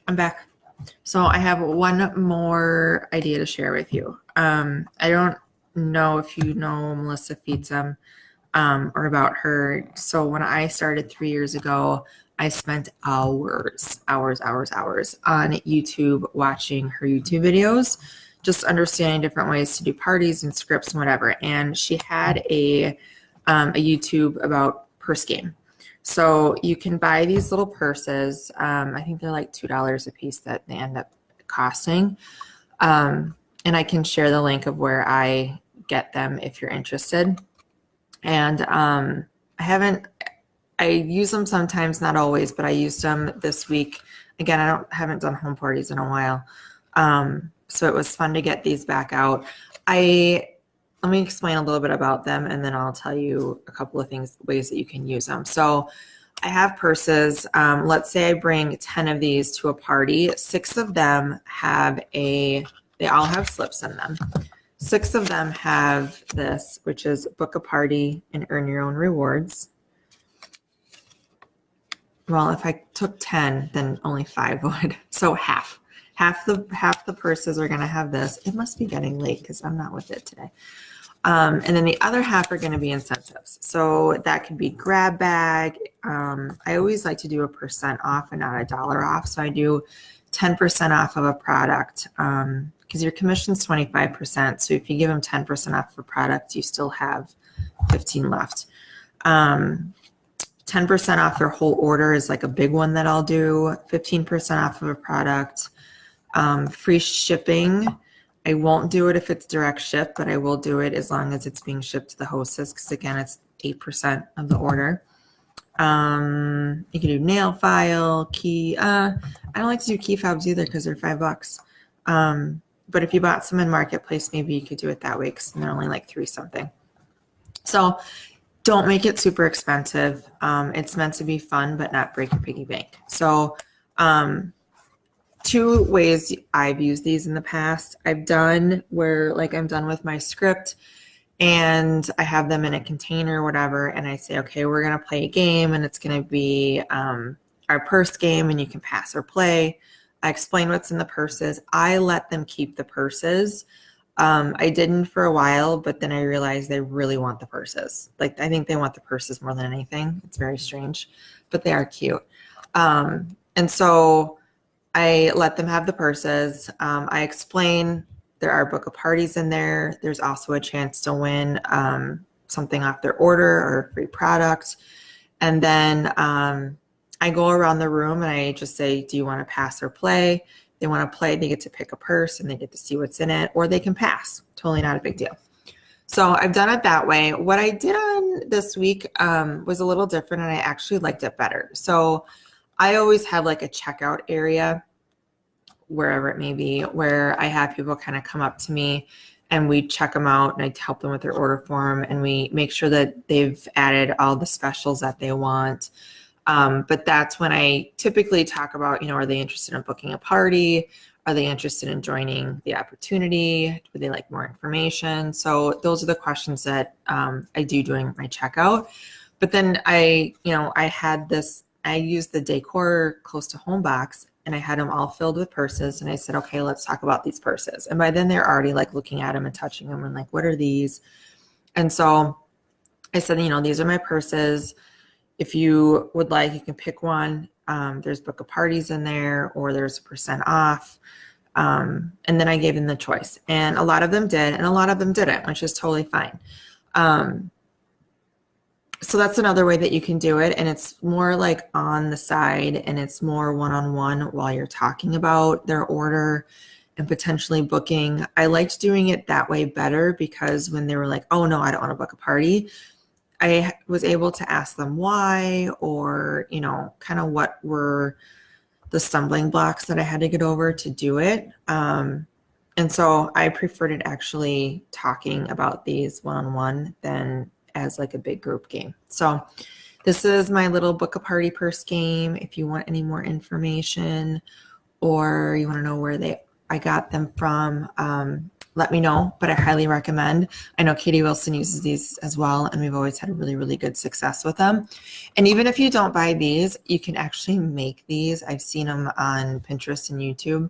I'm back. So I have one more idea to share with you. I don't know if you know Melissa Feetsum or about her. So when I started 3 years ago, I spent hours on YouTube watching her YouTube videos, just understanding different ways to do parties and scripts and whatever. And she had a YouTube about purse game. So you can buy these little purses. I think they're like $2 a piece that they end up costing. And I can share the link of where I get them if you're interested. And I use them sometimes, not always, but I used them this week. Again, haven't done home parties in a while. So it was fun to get these back out. Let me explain a little bit about them, and then I'll tell you a couple of ways that you can use them. So I have purses. Let's say I bring 10 of these to a party. 6 of them they all have slips in them. 6 of them have this, which is book a party and earn your own rewards. Well, if I took 10, then only 5 would. So half the purses are going to have this. It must be getting late because I'm not with it today. And then the other half are going to be incentives. So that could be grab bag. I always like to do a % off and not $1 off. So I do 10% off of a product because your commission's 25%. So if you give them 10% off of a product, you still have 15 left. 10% off their whole order is like a big one that I'll do. 15% off of a product. Free shipping. I won't do it if it's direct ship, but I will do it as long as it's being shipped to the hostess because, again, it's 8% of the order. You can do nail file, key. I don't like to do key fobs either because they're $5. But if you bought some in Marketplace, maybe you could do it that way because they're only like $3 something. So don't make it super expensive. It's meant to be fun, but not break your piggy bank. So 2 ways I've used these in the past. I've done where like I'm done with my script and I have them in a container or whatever. And I say, okay, we're going to play a game and it's going to be our purse game and you can pass or play. I explain what's in the purses. I let them keep the purses. I didn't for a while, but then I realized they really want the purses. Like, I think they want the purses more than anything. It's very strange, but they are cute. And so I let them have the purses. I explain there are book of parties in there. There's also a chance to win something off their order or a free product. And then I go around the room and I just say, do you want to pass or play? They want to play, they get to pick a purse and they get to see what's in it, or they can pass. Totally not a big deal. So I've done it that way. What I did on this week was a little different and I actually liked it better. So I always have like a checkout area, wherever it may be, where I have people kind of come up to me and we check them out and I help them with their order form and we make sure that they've added all the specials that they want. But that's when I typically talk about, are they interested in booking a party? Are they interested in joining the opportunity? Would they like more information? So those are the questions that I do during my checkout. But then I used the decor close to home box and I had them all filled with purses. And I said, okay, let's talk about these purses. And by then they're already like looking at them and touching them and like, what are these? And so I said, these are my purses. If you would like, you can pick one. There's book of parties in there, or there's a % off. And then I gave them the choice. And a lot of them did, and a lot of them didn't, which is totally fine. So that's another way that you can do it. And it's more like on the side, and it's more one-on-one while you're talking about their order and potentially booking. I liked doing it that way better because when they were like, oh no, I don't want to book a party, I was able to ask them why, or, kind of what were the stumbling blocks that I had to get over to do it. And so I preferred it actually talking about these one-on-one than as like a big group game. So this is my little book a party purse game. If you want any more information or you want to know where I got them from, let me know, but I highly recommend. I know Katie Wilson uses these as well, and we've always had really, really good success with them. And even if you don't buy these, you can actually make these. I've seen them on Pinterest and YouTube.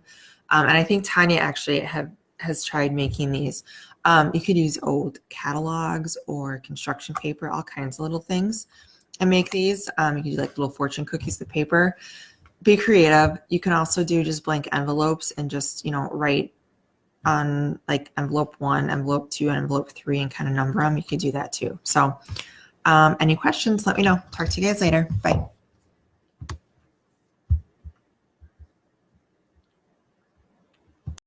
And I think Tanya actually has tried making these. You could use old catalogs or construction paper, all kinds of little things, and make these. You could do like little fortune cookies with paper. Be creative. You can also do just blank envelopes and just, write on like envelope 1, envelope 2, and envelope 3 and kind of number them. You could do that too. So any questions, let me know. Talk to you guys later. Bye.